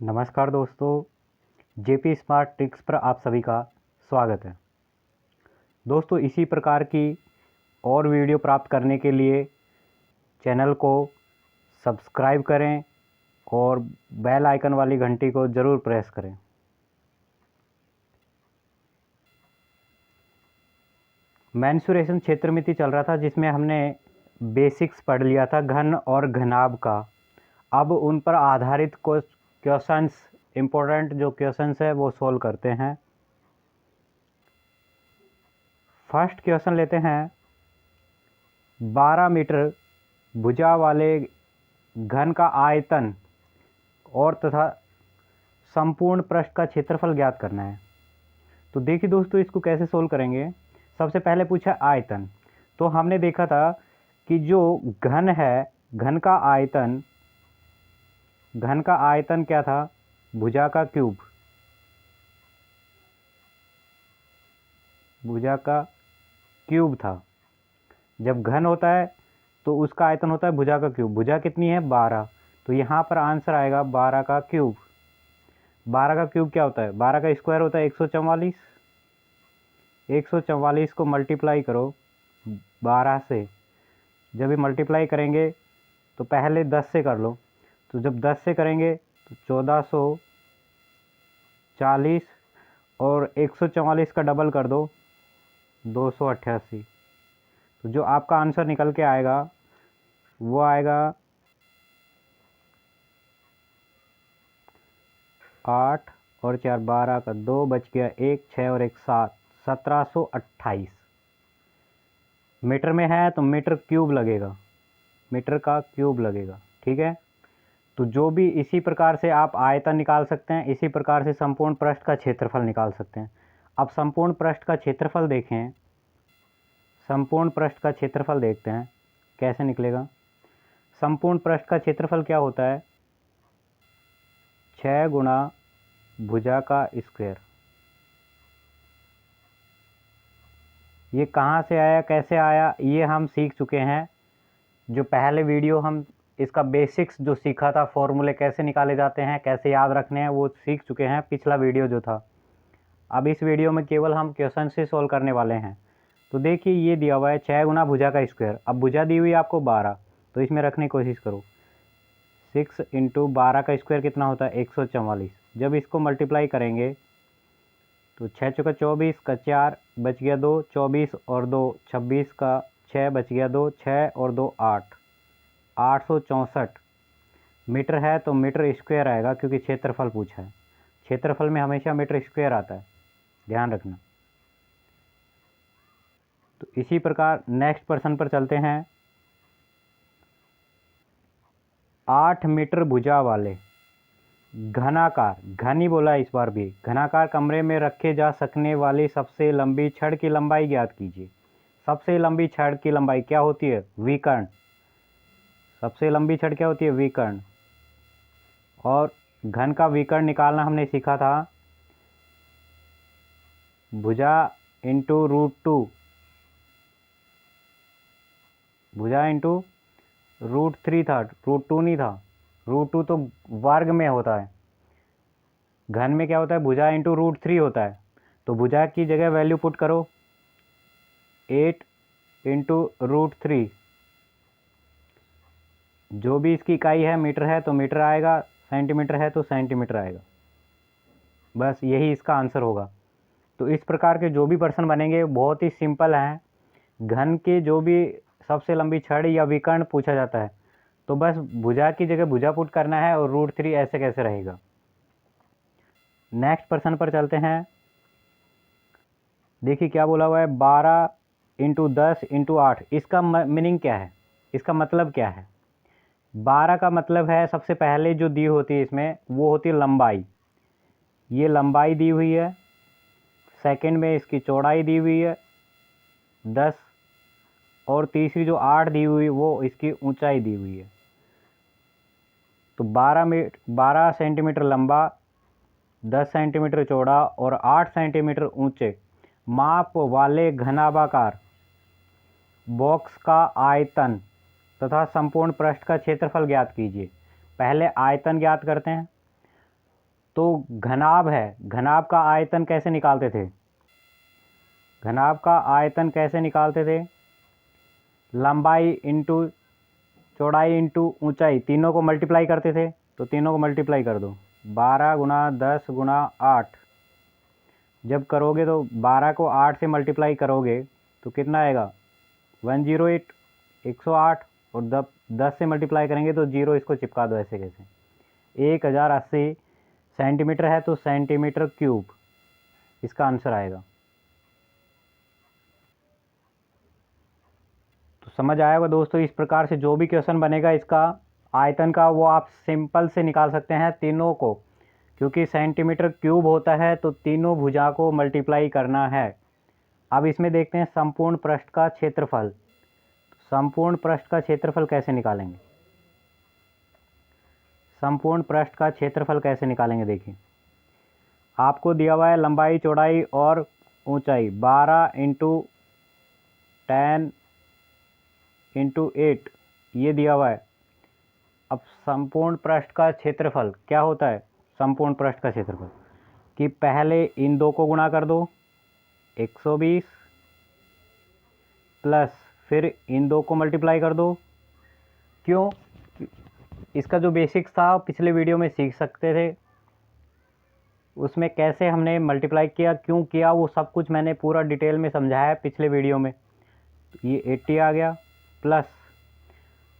नमस्कार दोस्तों, JP smart tricks पर आप सभी का स्वागत है। दोस्तों, इसी प्रकार की और वीडियो प्राप्त करने के लिए चैनल को सब्सक्राइब करें और बेल आइकन वाली घंटी को ज़रूर प्रेस करें। मेंसुरेशन क्षेत्रमिति चल रहा था जिसमें हमने बेसिक्स पढ़ लिया था घन और घनाभ का। अब उन पर आधारित कुछ क्वेश्चंस, इम्पोर्टेंट जो क्वेश्चंस है वो सोल्व करते हैं। फर्स्ट क्वेश्चन लेते हैं। 12 मीटर भुजा वाले घन का आयतन और तथा संपूर्ण पृष्ठ का क्षेत्रफल ज्ञात करना है। तो देखिए दोस्तों, इसको कैसे सोल्व करेंगे। सबसे पहले पूछा आयतन, तो हमने देखा था कि जो घन है, घन का आयतन क्या था? भुजा का क्यूब। भुजा का क्यूब था। जब घन होता है तो उसका आयतन होता है भुजा का क्यूब। भुजा कितनी है? 12। तो यहाँ पर आंसर आएगा 12 का क्यूब। 12 का क्यूब क्या होता है? 12 का स्क्वायर होता है 144। 144 को मल्टीप्लाई करो 12 से। जब ये मल्टीप्लाई करेंगे तो पहले 10 से कर लो। तो जब 10 से करेंगे तो 1440 और 144 का डबल कर दो 288। तो जो आपका आंसर निकल के आएगा वो आएगा 8 और 4 12 का 2 बच गया 1 6 और 1 7 1728 मीटर में है तो मीटर क्यूब लगेगा, मीटर का क्यूब लगेगा। ठीक है, तो जो भी इसी प्रकार से आप आयतन निकाल सकते हैं, इसी प्रकार से संपूर्ण पृष्ठ का क्षेत्रफल निकाल सकते हैं। अब संपूर्ण पृष्ठ का क्षेत्रफल देखें, संपूर्ण पृष्ठ का क्षेत्रफल देखते हैं कैसे निकलेगा। संपूर्ण पृष्ठ का क्षेत्रफल क्या होता है? 6 गुणा भुजा का स्क्वायर। ये कहाँ से आया, कैसे आया, ये हम सीख चुके हैं। जो पहले वीडियो हम इसका बेसिक्स जो सीखा था, फॉर्मूले कैसे निकाले जाते हैं, कैसे याद रखने हैं, वो सीख चुके हैं पिछला वीडियो जो था। अब इस वीडियो में केवल हम क्वेश्चन से सॉल्व करने वाले हैं। तो देखिए, ये दिया हुआ है 6 गुना भुजा का स्क्वायर। अब भुजा दी हुई है आपको 12, तो इसमें रखने की कोशिश करो। 6 इंटू 12 का स्क्वायर कितना होता है? 144। जब इसको मल्टीप्लाई करेंगे तो 6 चौका 24 का 4 बच गया 2, 24 और 2 26 का 6 बच गया 2, 6 और 2 8, 864 मीटर है। तो मीटर स्क्वायर आएगा क्योंकि क्षेत्रफल पूछा है। क्षेत्रफल में हमेशा मीटर स्क्वायर आता है, ध्यान रखना। तो इसी प्रकार नेक्स्ट प्रश्न पर चलते हैं। 8 मीटर भुजा वाले घनाकार, घन ही बोला इस बार भी, घनाकार कमरे में रखे जा सकने वाली सबसे लंबी छड़ की लंबाई ज्ञात कीजिए। सबसे लंबी छड़ की लंबाई क्या होती है? विकर्ण। सबसे लंबी छड़ क्या होती है? विकर्ण। और घन का विकर्ण निकालना हमने सीखा था, भुजा इंटू √2। भुजा इंटू √3 था, √2 नहीं था। √2 तो वर्ग में होता है, घन में क्या होता है? भुजा इंटू √3 होता है। तो भुजा की जगह वैल्यू पुट करो 8 इंटू √3। जो भी इसकी इकाई है, मीटर है तो मीटर आएगा, सेंटीमीटर है तो सेंटीमीटर आएगा। बस यही इसका आंसर होगा। तो इस प्रकार के जो भी प्रश्न बनेंगे बहुत ही सिंपल हैं। घन के जो भी सबसे लंबी छड़ या विकर्ण पूछा जाता है तो बस भुजा की जगह भुजा पुट करना है और √3 ऐसे कैसे रहेगा। नेक्स्ट प्रश्न पर चलते हैं। देखिए क्या बोला हुआ है, 12 इंटू 10 इंटू 8। इसका मीनिंग क्या है, इसका मतलब क्या है? 12 का मतलब है, सबसे पहले जो दी होती है इसमें वो होती है लंबाई। ये लंबाई दी हुई है। सेकंड में इसकी चौड़ाई दी हुई है 10, और तीसरी जो 8 दी हुई वो इसकी ऊंचाई दी हुई है। तो 12 सेंटीमीटर लंबा, 10 सेंटीमीटर चौड़ा और 8 सेंटीमीटर ऊंचे माप वाले घनाभाकार बॉक्स का आयतन तथा संपूर्ण पृष्ठ का क्षेत्रफल ज्ञात कीजिए। पहले आयतन ज्ञात करते हैं। तो घनाभ है, घनाभ का आयतन कैसे निकालते थे? घनाभ का आयतन कैसे निकालते थे? लंबाई इंटू चौड़ाई इंटू ऊंचाई, तीनों को मल्टीप्लाई करते थे। तो तीनों को मल्टीप्लाई कर दो, 12 गुना 10 गुना 8। जब करोगे तो 12 को 8 से मल्टीप्लाई करोगे तो कितना आएगा? 108, 108। और 10 से मल्टीप्लाई करेंगे तो 0 इसको चिपका दो ऐसे कैसे। 1080 सेंटीमीटर है तो सेंटीमीटर क्यूब इसका आंसर आएगा। तो समझ आएगा दोस्तों, इस प्रकार से जो भी क्वेश्चन बनेगा इसका आयतन का वो आप सिंपल से निकाल सकते हैं तीनों को, क्योंकि सेंटीमीटर क्यूब होता है तो तीनों भुजा को मल्टीप्लाई करना है। अब इसमें देखते हैं संपूर्ण पृष्ठ का क्षेत्रफल। संपूर्ण पृष्ठ का क्षेत्रफल कैसे निकालेंगे? संपूर्ण पृष्ठ का क्षेत्रफल कैसे निकालेंगे? देखिए, आपको दिया हुआ है लंबाई चौड़ाई और ऊंचाई 12 इंटू 10 इंटू 8 ये दिया हुआ है। अब संपूर्ण पृष्ठ का क्षेत्रफल क्या होता है? संपूर्ण पृष्ठ का क्षेत्रफल कि पहले इन दो को गुणा कर दो 120 प्लस फिर इन दो को मल्टीप्लाई कर दो। क्यों? इसका जो बेसिक्स था पिछले वीडियो में सीख सकते थे, उसमें कैसे हमने मल्टीप्लाई किया, क्यों किया, वो सब कुछ मैंने पूरा डिटेल में समझाया है पिछले वीडियो में। ये 80 आ गया प्लस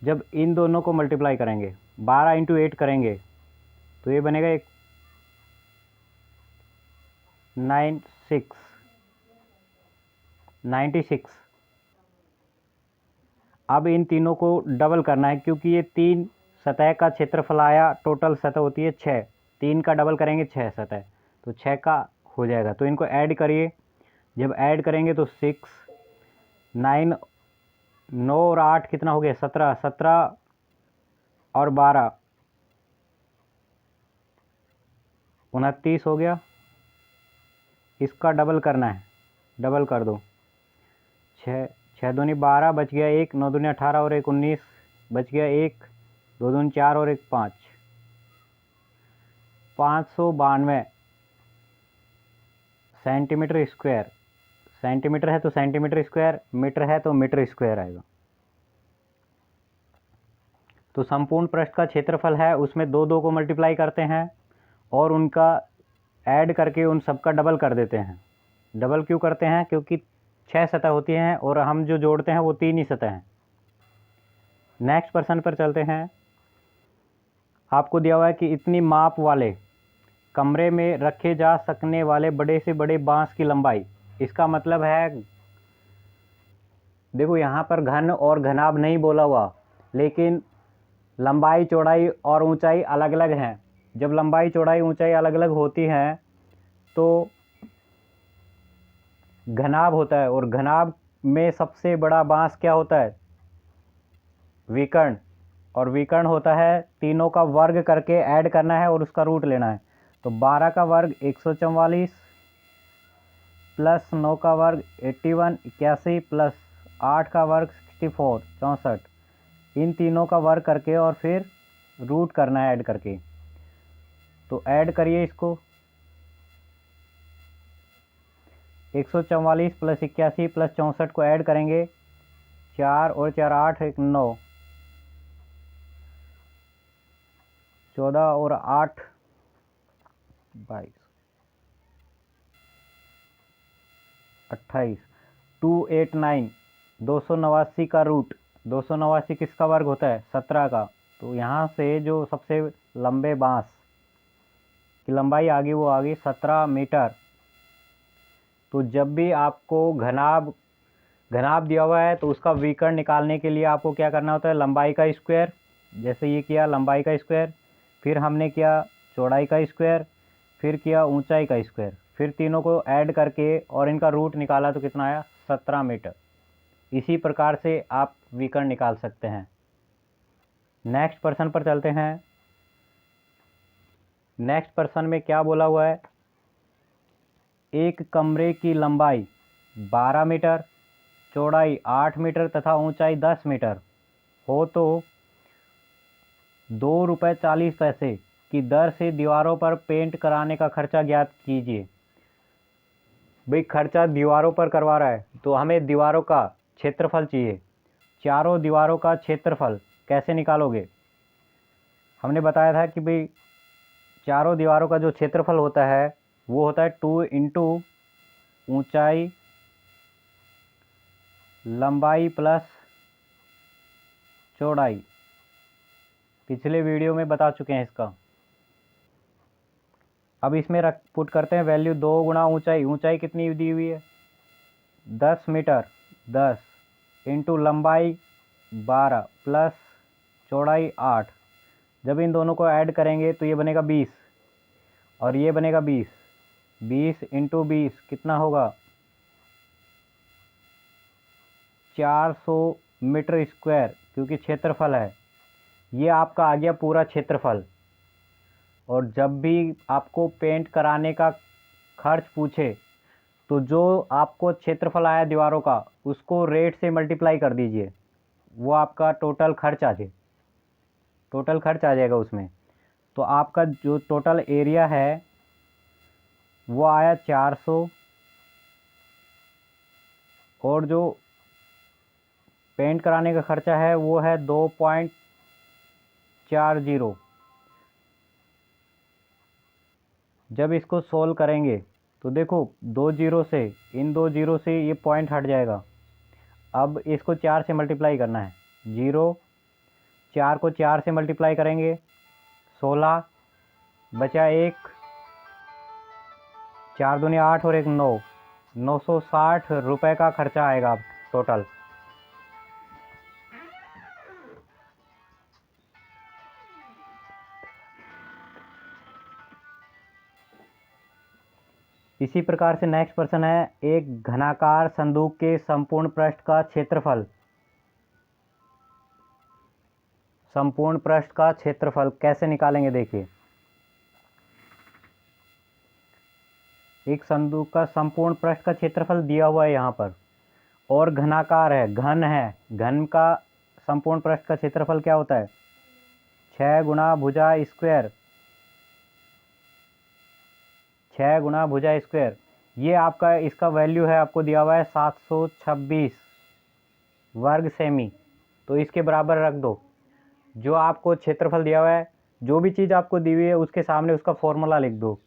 जब इन दोनों को मल्टीप्लाई करेंगे 12 इंटू 8 करेंगे तो ये बनेगा 96। अब इन तीनों को डबल करना है क्योंकि ये 3 सतह का क्षेत्रफल आया, टोटल सतह होती है 6, 3 का डबल करेंगे 6 सतह, तो 6 का हो जाएगा। तो इनको ऐड करिए, जब ऐड करेंगे तो 6 9 9 और 8 कितना हो गया? 17, 17 और 12 29 हो गया। इसका डबल करना है, डबल कर दो, 6 दूनी 12 बच गया 1, 9 दूनी 18 और 1 19 बच गया 1, 2 दूनी 4 और 1 5, 592 सेंटीमीटर स्क्वायर। सेंटीमीटर है तो सेंटीमीटर स्क्वायर, मीटर है तो मीटर स्क्वायर आएगा। तो संपूर्ण पृष्ठ का क्षेत्रफल है, उसमें दो को मल्टीप्लाई करते हैं और उनका ऐड करके उन सब का डबल कर देते हैं। डबल क्यों करते हैं? क्योंकि 6 सतह होती हैं और हम जो जोड़ते हैं वो 3 ही सतह हैं। नेक्स्ट प्रश्न पर चलते हैं। आपको दिया हुआ है कि इतनी माप वाले कमरे में रखे जा सकने वाले बड़े से बड़े बांस की लंबाई। इसका मतलब है, देखो यहाँ पर घन और घनाभ नहीं बोला हुआ, लेकिन लंबाई चौड़ाई और ऊंचाई अलग अलग हैं। जब लंबाई चौड़ाई ऊंचाई अलग अलग होती हैं तो घनाभ होता है, और घनाभ में सबसे बड़ा बांस क्या होता है? विकर्ण। और विकर्ण होता है तीनों का वर्ग करके ऐड करना है और उसका रूट लेना है। तो 12 का वर्ग 144 प्लस 9 का वर्ग 81 81 प्लस 8 का वर्ग 64 64, इन तीनों का वर्ग करके और फिर रूट करना है ऐड करके। तो ऐड करिए इसको, 144 प्लस 81 प्लस 64 को ऐड करेंगे, 4 और 4 8 1 9, 14 और 8 22 28, 289 289 का रूट, 289 किसका वर्ग होता है? 17 का। तो यहाँ से जो सबसे लंबे बांस की लंबाई आ गई वो आ गई 17 मीटर। तो जब भी आपको घनाभ दिया हुआ है तो उसका विकर्ण निकालने के लिए आपको क्या करना होता है? लंबाई का स्क्वायर, जैसे ये किया लंबाई का स्क्वायर, फिर हमने किया चौड़ाई का स्क्वायर, फिर किया ऊंचाई का स्क्वायर, फिर तीनों को ऐड करके और इनका रूट निकाला तो कितना आया? 17 मीटर। इसी प्रकार से आप विकर्ण निकाल सकते हैं। नेक्स्ट प्रश्न पर चलते हैं। नेक्स्ट प्रश्न में क्या बोला हुआ है? एक कमरे की लंबाई 12 मीटर, चौड़ाई 8 मीटर तथा ऊंचाई 10 मीटर हो तो ₹2.40 की दर से दीवारों पर पेंट कराने का खर्चा ज्ञात कीजिए। भाई खर्चा दीवारों पर करवा रहा है तो हमें दीवारों का क्षेत्रफल चाहिए। चारों दीवारों का क्षेत्रफल कैसे निकालोगे? हमने बताया था कि भाई चारों दीवारों का जो क्षेत्रफल होता है वो होता है 2 इंटू ऊंचाई लंबाई प्लस चौड़ाई। पिछले वीडियो में बता चुके हैं इसका। अब इसमें पुट करते हैं वैल्यू 2 गुणा ऊंचाई। ऊंचाई कितनी दी हुई है? 10 मीटर। 10 इंटू लंबाई 12 प्लस चौड़ाई 8। जब इन दोनों को ऐड करेंगे तो ये बनेगा 20 और ये बनेगा 20। 20 इंटू 20 कितना होगा? 400 मीटर स्क्वायर, क्योंकि क्षेत्रफल है। ये आपका आ गया पूरा क्षेत्रफल। और जब भी आपको पेंट कराने का खर्च पूछे तो जो आपको क्षेत्रफल आया दीवारों का उसको रेट से मल्टीप्लाई कर दीजिए, वो आपका टोटल खर्च आ जाएगा उसमें। तो आपका जो टोटल एरिया है वो आया 400 और जो पेंट कराने का खर्चा है वो है 2.40। जब इसको सोल्व करेंगे तो देखो 2 जीरो से, इन 2 जीरो से ये पॉइंट हट जाएगा। अब इसको 4 से मल्टीप्लाई करना है। 4 को 4 से मल्टीप्लाई करेंगे 16 बचा 1, 4 दूनी 8 और 1 9। 960 रुपये का खर्चा आएगा टोटल। इसी प्रकार से नेक्स्ट प्रश्न है, एक घनाकार संदूक के संपूर्ण पृष्ठ का क्षेत्रफल। संपूर्ण पृष्ठ का क्षेत्रफल कैसे निकालेंगे? देखिए, एक संदूक का संपूर्ण पृष्ठ का क्षेत्रफल दिया हुआ है यहाँ पर और घनाकार है, घन है। घन का संपूर्ण पृष्ठ का क्षेत्रफल क्या होता है? 6 गुणा भुजा स्क्वायर। 6 गुणा भुजा स्क्वायर। ये आपका इसका वैल्यू है, आपको दिया हुआ है 726 वर्ग सेमी। तो इसके बराबर रख दो जो आपको क्षेत्रफल दिया हुआ है। जो भी चीज़ आपको दी हुई है उसके सामने उसका फॉर्मूला लिख दो,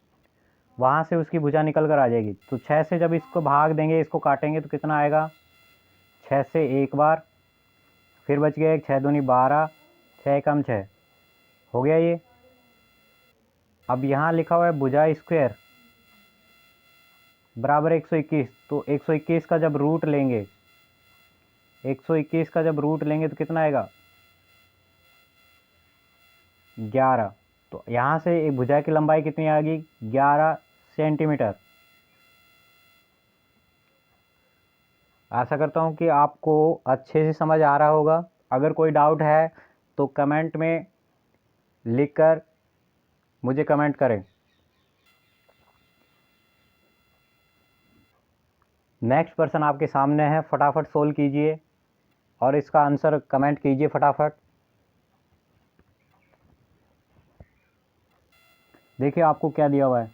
वहाँ से उसकी भुजा निकल कर आ जाएगी। तो 6 से जब इसको भाग देंगे, इसको काटेंगे तो कितना आएगा? 6 से एक बार, फिर बच गया 6 दूनी 12, 6 कम 6 हो गया ये। अब यहाँ लिखा हुआ है भुजा स्क्वायर बराबर 121। तो 121 का जब रूट लेंगे, 121 का जब रूट लेंगे तो कितना आएगा? 11। तो यहाँ से एक भुजा की लंबाई कितनी आ गई? 11 सेंटीमीटर। आशा करता हूँ कि आपको अच्छे से समझ आ रहा होगा। अगर कोई डाउट है तो कमेंट में लिखकर मुझे कमेंट करें। नेक्स्ट प्रश्न आपके सामने है, फटाफट सोल्व कीजिए और इसका आंसर कमेंट कीजिए फटाफट। देखिए आपको क्या दिया हुआ है,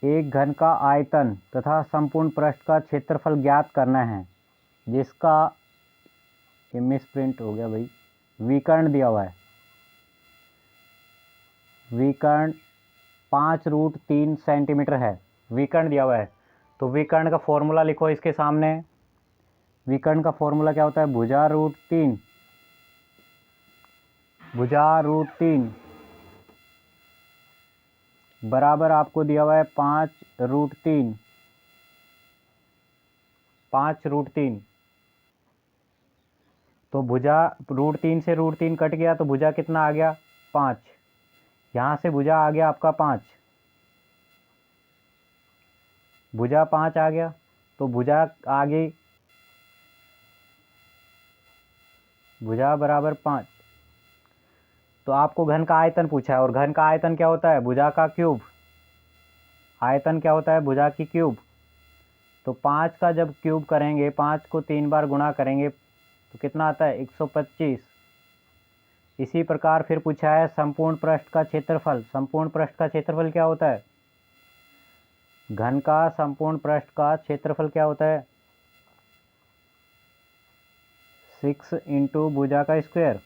एक घन का आयतन तथा संपूर्ण पृष्ठ का क्षेत्रफल ज्ञात करना है, जिसका ये मिस प्रिंट हो गया भाई, विकर्ण दिया हुआ है। विकर्ण 5√3 सेंटीमीटर है, विकर्ण दिया हुआ है। तो विकर्ण का फॉर्मूला लिखो इसके सामने। विकर्ण का फॉर्मूला क्या होता है? भुजा√3 बराबर आपको दिया हुआ है 5√3। तो भुजा √3 से √3 कट गया तो भुजा कितना आ गया? 5। यहाँ से भुजा आ गया आपका 5, भुजा 5 आ गया। तो भुजा आ गई, भुजा बराबर 5। तो आपको घन का आयतन पूछा है और घन का आयतन क्या होता है? भुजा का क्यूब। आयतन क्या होता है? भुजा की क्यूब। तो 5 का जब क्यूब करेंगे, 5 को 3 बार गुणा करेंगे तो कितना आता है? 125। इसी प्रकार फिर पूछा है संपूर्ण पृष्ठ का क्षेत्रफल। संपूर्ण पृष्ठ का क्षेत्रफल क्या होता है? घन का संपूर्ण पृष्ठ का क्षेत्रफल क्या होता है? 6 इंटू भुजा का स्क्वायर।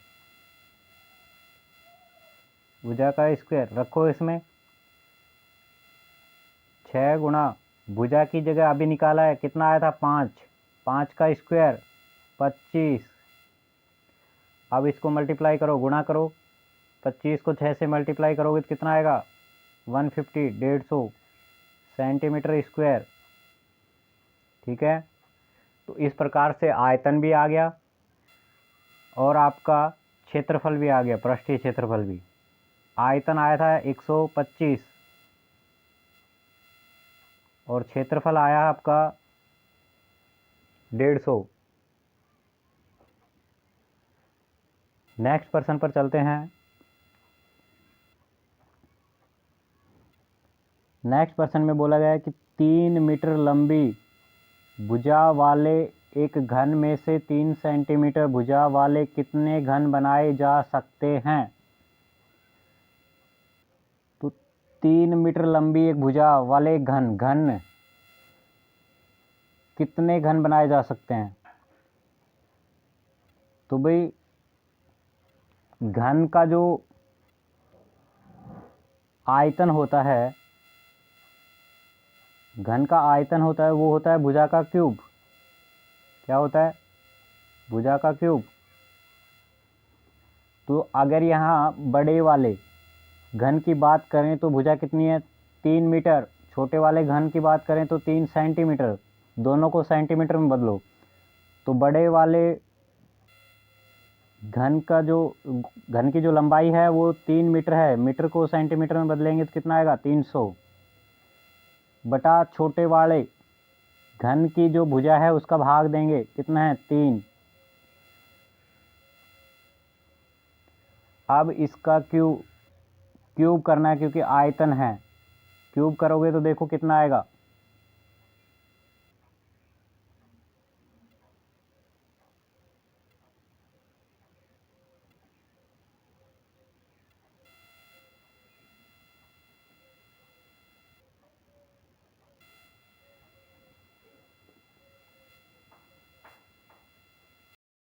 भुजा का स्क्वायर रखो इसमें 6 गुणा भुजा की जगह अभी निकाला है, कितना आया था? 5। 5 का स्क्वायर 25। अब इसको मल्टीप्लाई करो, गुणा करो। 25 को 6 से मल्टीप्लाई करोगे तो कितना आएगा? 150, 150 सेंटीमीटर स्क्वायर। ठीक है, तो इस प्रकार से आयतन भी आ गया और आपका क्षेत्रफल भी आ गया, पृष्ठीय क्षेत्रफल भी। आयतन आया था 125 और क्षेत्रफल आया आपका 150। नेक्स्ट प्रश्न पर चलते हैं। नेक्स्ट प्रश्न में बोला गया है कि 3 मीटर लंबी भुजा वाले एक घन में से 3 सेंटीमीटर भुजा वाले कितने घन बनाए जा सकते हैं? तो 3 मीटर लंबी एक भुजा वाले घन कितने घन बनाए जा सकते हैं? तो भाई घन का जो आयतन होता है, घन का आयतन होता है वो होता है भुजा का क्यूब। क्या होता है? भुजा का क्यूब। तो अगर यहाँ बड़े वाले घन की बात करें तो भुजा कितनी है? 3 मीटर। छोटे वाले घन की बात करें तो 3 सेंटीमीटर। दोनों को सेंटीमीटर में बदलो तो बड़े वाले घन की जो लंबाई है वो 3 मीटर है। मीटर को सेंटीमीटर में बदलेंगे तो कितना आएगा? 300 बटा छोटे वाले घन की जो भुजा है उसका भाग देंगे, कितना है? 3। अब इसका क्यूब करना है क्योंकि आयतन है। क्यूब करोगे तो देखो कितना आएगा?